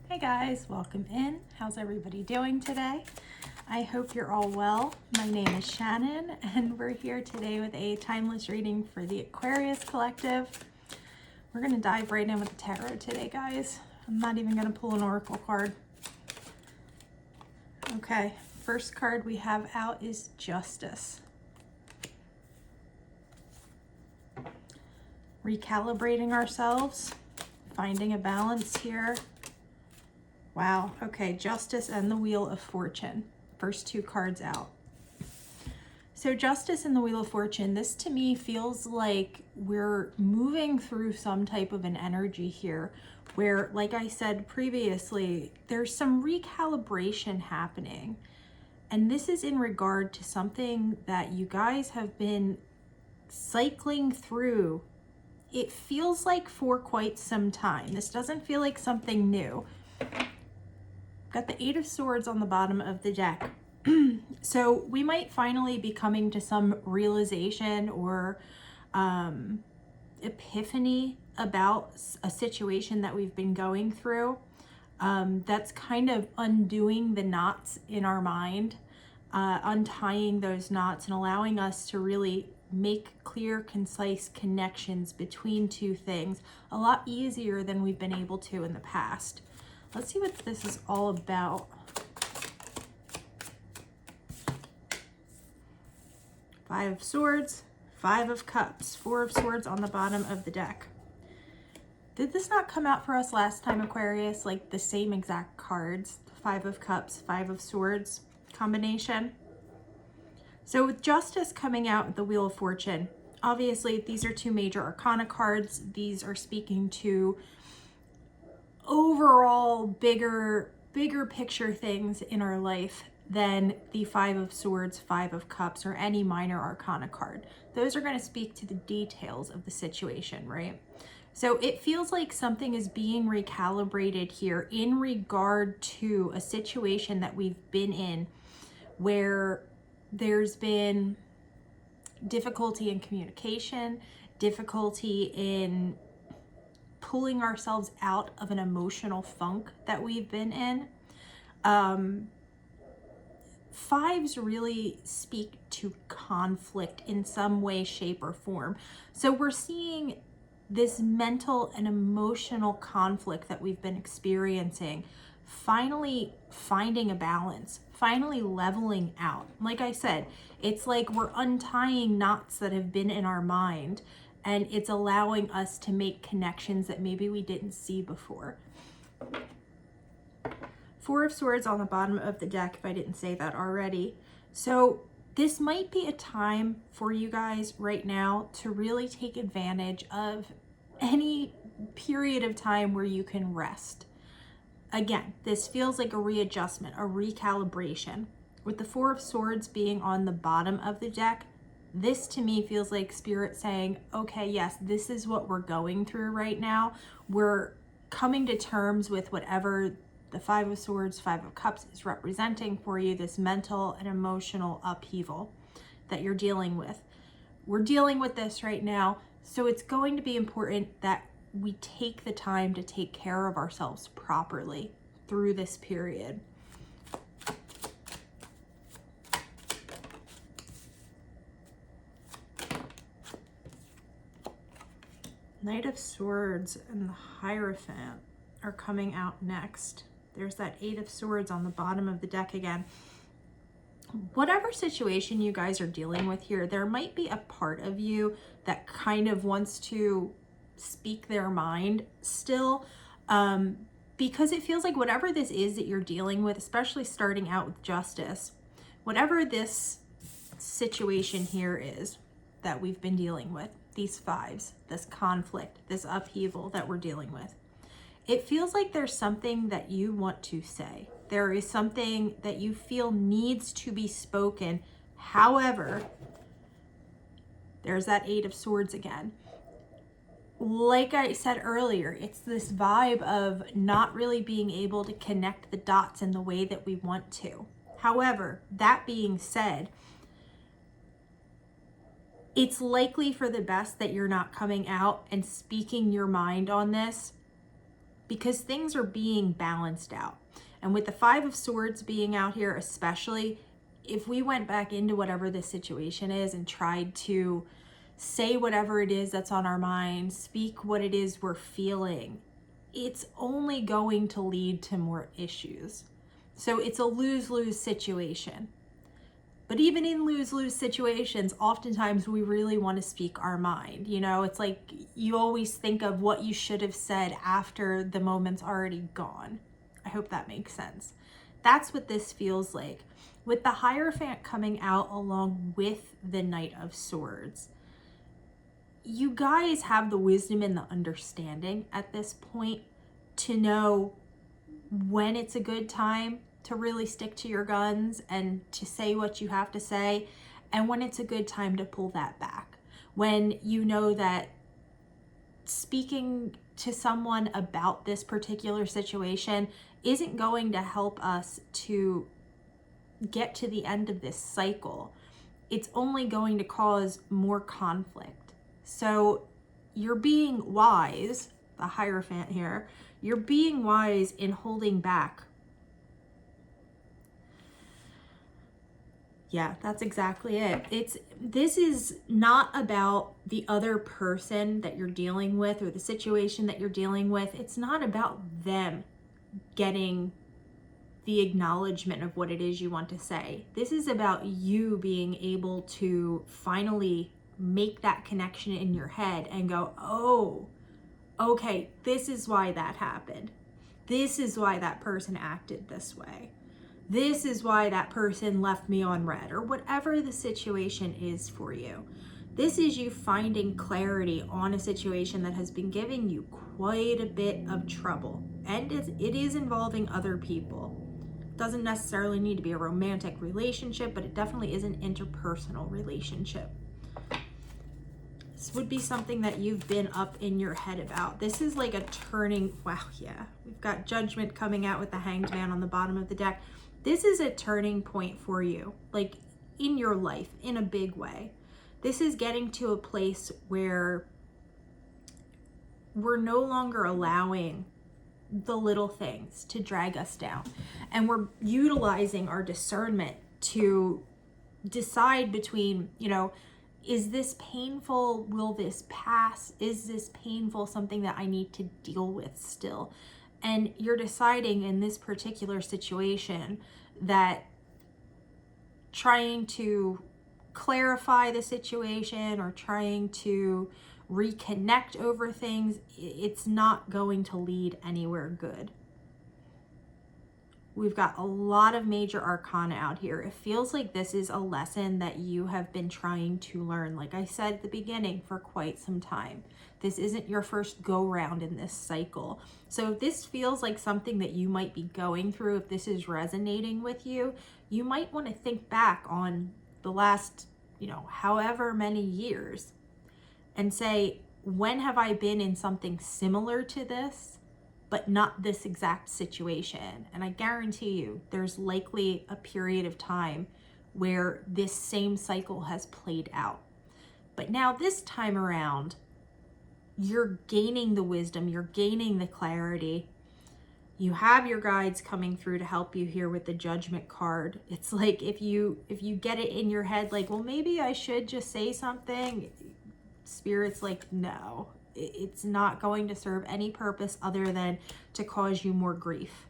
Hey guys, welcome in. How's everybody doing today? I hope you're all well. My name is Shannon and we're here today with a timeless reading for the Aquarius collective. We're going to dive right in with the tarot today, guys. I'm not even going to pull an oracle card. Okay, first card we have out is Justice. Recalibrating ourselves, finding a balance here. Wow, okay, Justice and the Wheel of Fortune. First two cards out. So Justice and the Wheel of Fortune, this to me feels like we're moving through some type of an energy here where, like I said previously, there's some recalibration happening. And this is in regard to something that you guys have been cycling through. It feels like for quite some time. This doesn't feel like something new. Got the Eight of Swords on the bottom of the deck. So we might finally be coming to some realization or epiphany about a situation that we've been going through that's kind of undoing the knots in our mind, untying those knots and allowing us to really make clear, concise connections between two things a lot easier than we've been able to in the past. Let's see what this is all about. Five of Swords, Five of Cups, Four of Swords on the bottom of the deck. Did this not come out for us last time, Aquarius? Like the same exact cards, Five of Cups, Five of Swords combination. So with Justice coming out with the Wheel of Fortune, obviously these are two major arcana cards. These are speaking to overall bigger picture things in our life than the Five of Swords, Five of Cups, or any minor arcana card. Those are going to speak to the details of the situation, right? So it feels like something is being recalibrated here in regard to a situation that we've been in where there's been difficulty in communication, difficulty in pulling ourselves out of an emotional funk that we've been in. Fives really speak to conflict in some way, shape, or form. So we're seeing this mental and emotional conflict that we've been experiencing finally finding a balance, finally leveling out. Like I said, it's like we're untying knots that have been in our mind, and it's allowing us to make connections that maybe we didn't see before. Four of Swords on the bottom of the deck, if I didn't say that already. So this might be a time for you guys right now to really take advantage of any period of time where you can rest. Again, this feels like a readjustment, a recalibration. With the Four of Swords being on the bottom of the deck, this to me feels like Spirit saying, okay, yes, this is what we're going through right now. We're coming to terms with whatever the Five of Swords, Five of Cups is representing for you, this mental and emotional upheaval that you're dealing with. We're dealing with this right now, so it's going to be important that we take the time to take care of ourselves properly through this period. Knight of Swords and the Hierophant are coming out next. There's that Eight of Swords on the bottom of the deck again. Whatever situation you guys are dealing with here, there might be a part of you that kind of wants to speak their mind still, because it feels like whatever this is that you're dealing with, especially starting out with Justice, whatever this situation here is that we've been dealing with, these fives, this conflict, this upheaval that we're dealing with, it feels like there's something that you want to say. There is something that you feel needs to be spoken. However, there's that Eight of Swords again. Like I said earlier, it's this vibe of not really being able to connect the dots in the way that we want to. However, that being said, it's likely for the best that you're not coming out and speaking your mind on this because things are being balanced out. And with the Five of Swords being out here, especially, if we went back into whatever this situation is and tried to say whatever it is that's on our mind, speak what it is we're feeling, it's only going to lead to more issues. So it's a lose-lose situation. But even in lose-lose situations, oftentimes we really want to speak our mind. You know, it's like you always think of what you should have said after the moment's already gone. I hope that makes sense. That's what this feels like. With the Hierophant coming out along with the Knight of Swords, you guys have the wisdom and the understanding at this point to know when it's a good time to really stick to your guns and to say what you have to say, and when it's a good time to pull that back. When you know that speaking to someone about this particular situation isn't going to help us to get to the end of this cycle. It's only going to cause more conflict. So you're being wise, the Hierophant here, you're being wise in holding back. Yeah, that's exactly it. This is not about the other person that you're dealing with or the situation that you're dealing with. It's not about them getting the acknowledgement of what it is you want to say. This is about you being able to finally make that connection in your head and go, oh, okay, this is why that happened. This is why that person acted this way. This is why that person left me on red, or whatever the situation is for you. This is you finding clarity on a situation that has been giving you quite a bit of trouble. And it is involving other people. It doesn't necessarily need to be a romantic relationship, but it definitely is an interpersonal relationship. This would be something that you've been up in your head about. This is like a turning, wow, yeah. We've got Judgment coming out with the Hanged Man on the bottom of the deck. This is a turning point for you, like in your life, in a big way. This is getting to a place where we're no longer allowing the little things to drag us down. And we're utilizing our discernment to decide between, you know, is this painful? Will this pass? Is this painful? Something that I need to deal with still? And you're deciding in this particular situation that trying to clarify the situation or trying to reconnect over things, it's not going to lead anywhere good. We've got a lot of major arcana out here. It feels like this is a lesson that you have been trying to learn, like I said at the beginning, for quite some time. This isn't your first go round in this cycle. So if this feels like something that you might be going through, if this is resonating with you, you might want to think back on the last, you know, however many years and say, when have I been in something similar to this, but not this exact situation? And I guarantee you there's likely a period of time where this same cycle has played out. But now this time around, you're gaining the wisdom, you're gaining the clarity. You have your guides coming through to help you here with the Judgment card. It's like if you get it in your head, like, well, maybe I should just say something, Spirit's like, no, it's not going to serve any purpose other than to cause you more grief.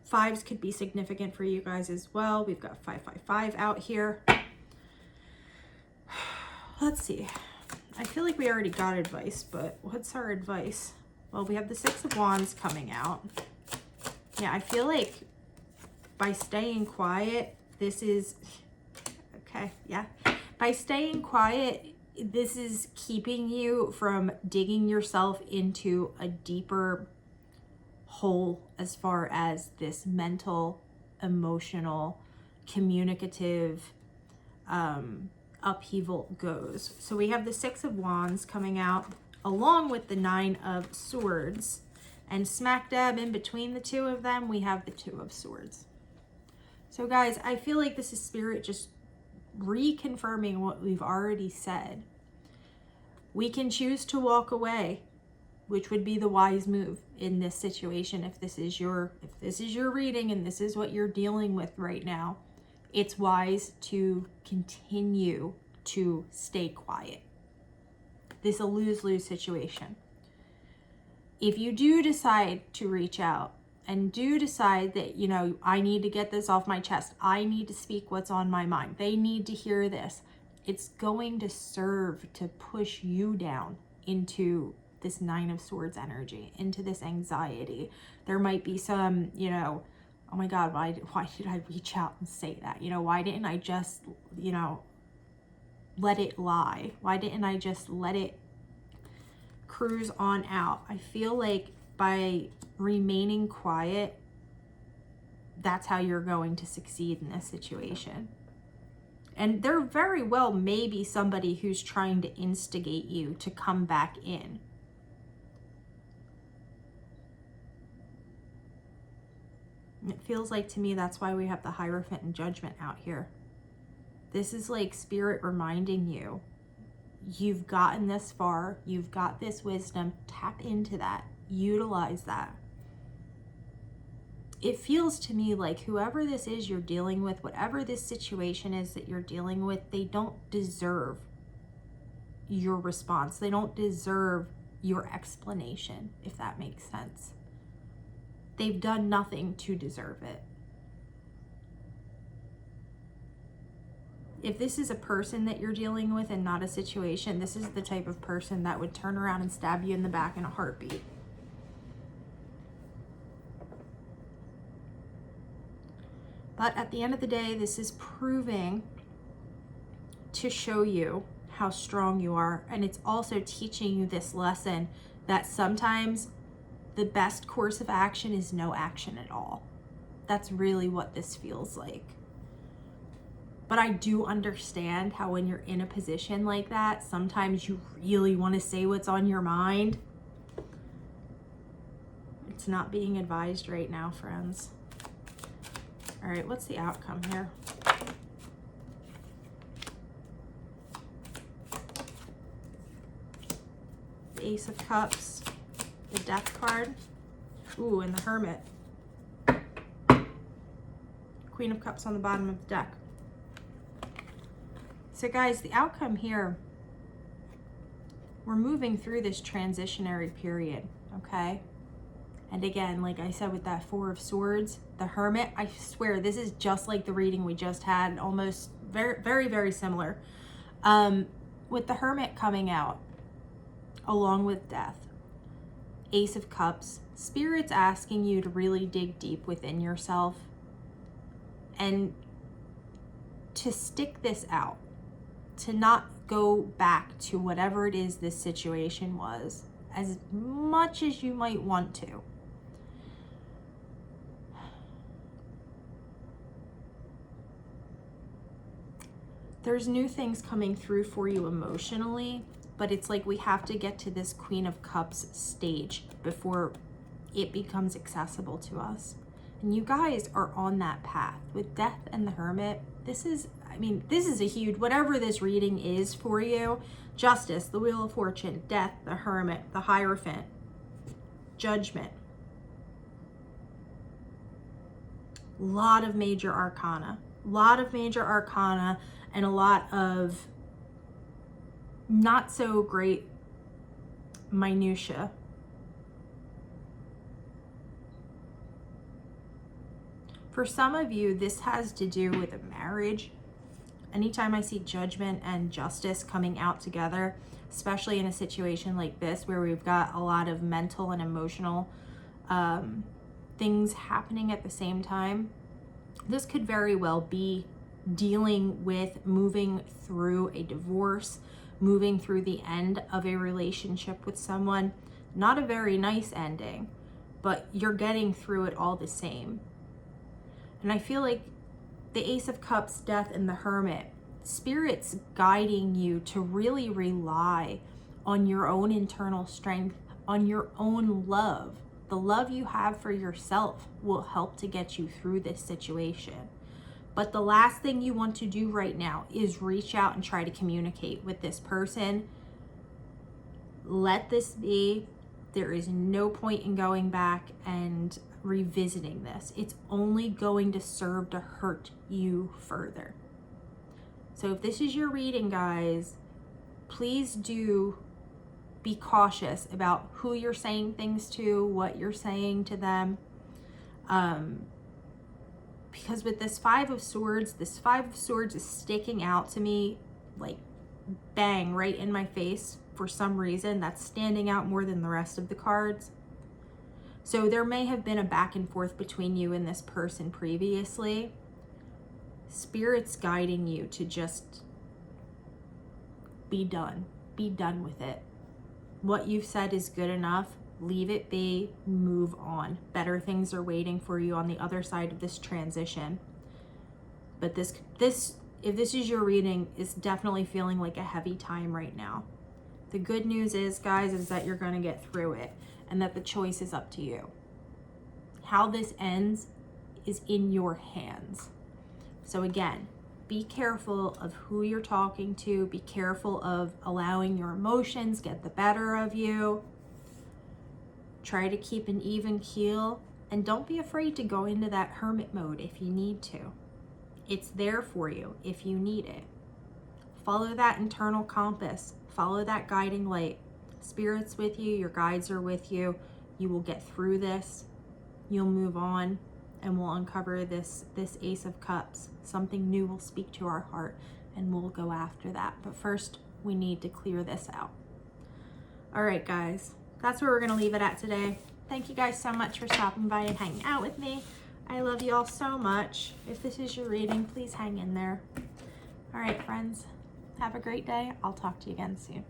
Fives could be significant for you guys as well. We've got 555 out here. Let's see. I feel like we already got advice, but what's our advice? Well, we have the Six of Wands coming out. Yeah, I feel like by staying quiet, this is, okay, yeah. By staying quiet, this is keeping you from digging yourself into a deeper hole as far as this mental, emotional, communicative upheaval goes. So we have the Six of Wands coming out along with the Nine of Swords, and smack dab in between the two of them, we have the Two of Swords. So guys, I feel like this is Spirit just reconfirming what we've already said. We can choose to walk away. which would be the wise move in this situation. If this is your reading and this is what you're dealing with right now, it's wise to continue to stay quiet. This is a lose-lose situation. If you do decide to reach out and do decide that, you know, I need to get this off my chest, I need to speak what's on my mind, they need to hear this, it's going to serve to push you down into this Nine of Swords energy, into this anxiety. There might be some, you know, oh my God, why did I reach out and say that? You know, why didn't I just, you know, let it lie? Why didn't I just let it cruise on out? I feel like by remaining quiet, that's how you're going to succeed in this situation. And there very well may be somebody who's trying to instigate you to come back in. It feels like to me that's why we have the Hierophant and Judgment out here. This is like Spirit reminding you, you've gotten this far, you've got this wisdom, tap into that, utilize that. It feels to me like whoever this is you're dealing with, whatever this situation is that you're dealing with, they don't deserve your response. They don't deserve your explanation, if that makes sense. They've done nothing to deserve it. If this is a person that you're dealing with and not a situation, this is the type of person that would turn around and stab you in the back in a heartbeat. But at the end of the day, this is proving to show you how strong you are. And it's also teaching you this lesson that sometimes the best course of action is no action at all. That's really what this feels like. But I do understand how when you're in a position like that, sometimes you really want to say what's on your mind. It's not being advised right now, friends. All right, what's the outcome here? The Ace of Cups, the Death card, ooh, and the Hermit. Queen of Cups on the bottom of the deck. So guys, the outcome here, we're moving through this transitionary period, okay? And again, like I said with that Four of Swords, the Hermit, I swear this is just like the reading we just had, almost very, very, very similar. With the Hermit coming out, along with Death, Ace of Cups, Spirit's asking you to really dig deep within yourself and to stick this out, to not go back to whatever it is this situation was as much as you might want to. There's new things coming through for you emotionally, but it's like we have to get to this Queen of Cups stage before it becomes accessible to us. And you guys are on that path. With Death and the Hermit, this is a huge, whatever this reading is for you, Justice, the Wheel of Fortune, Death, the Hermit, the Hierophant, Judgment. Lot of major arcana. And a lot of not so great minutia. For some of you, this has to do with a marriage. Anytime I see Judgment and Justice coming out together, especially in a situation like this where we've got a lot of mental and emotional things happening at the same time, this could very well be dealing with moving through a divorce, moving through the end of a relationship with someone. Not a very nice ending, but you're getting through it all the same. And I feel like the Ace of Cups, Death, and the Hermit, Spirit's guiding you to really rely on your own internal strength, on your own love. The love you have for yourself will help to get you through this situation. But the last thing you want to do right now is reach out and try to communicate with this person. Let this be. There is no point in going back and revisiting this. It's only going to serve to hurt you further. So if this is your reading, guys, please do be cautious about who you're saying things to, what you're saying to them. Because with this Five of Swords is sticking out to me like bang right in my face for some reason. That's standing out more than the rest of the cards. So there may have been a back and forth between you and this person previously. Spirit's guiding you to just be done. Be done with it. What you've said is good enough. Leave it be. Move on. Better things are waiting for you on the other side of this transition. But this if this is your reading, is definitely feeling like a heavy time right now. The good news is, guys, is that you're going to get through it and that the choice is up to you. How this ends is in your hands. So again, be careful of who you're talking to. Be careful of allowing your emotions get the better of you. Try to keep an even keel, and don't be afraid to go into that hermit mode if you need to. It's there for you if you need it. Follow that internal compass. Follow that guiding light. Spirit's with you. Your guides are with you. You will get through this. You'll move on, and we'll uncover this Ace of Cups. Something new will speak to our heart, and we'll go after that. But first, we need to clear this out. All right, guys. That's where we're going to leave it at today. Thank you guys so much for stopping by and hanging out with me. I love you all so much. If this is your reading, please hang in there. All right, friends. Have a great day. I'll talk to you again soon.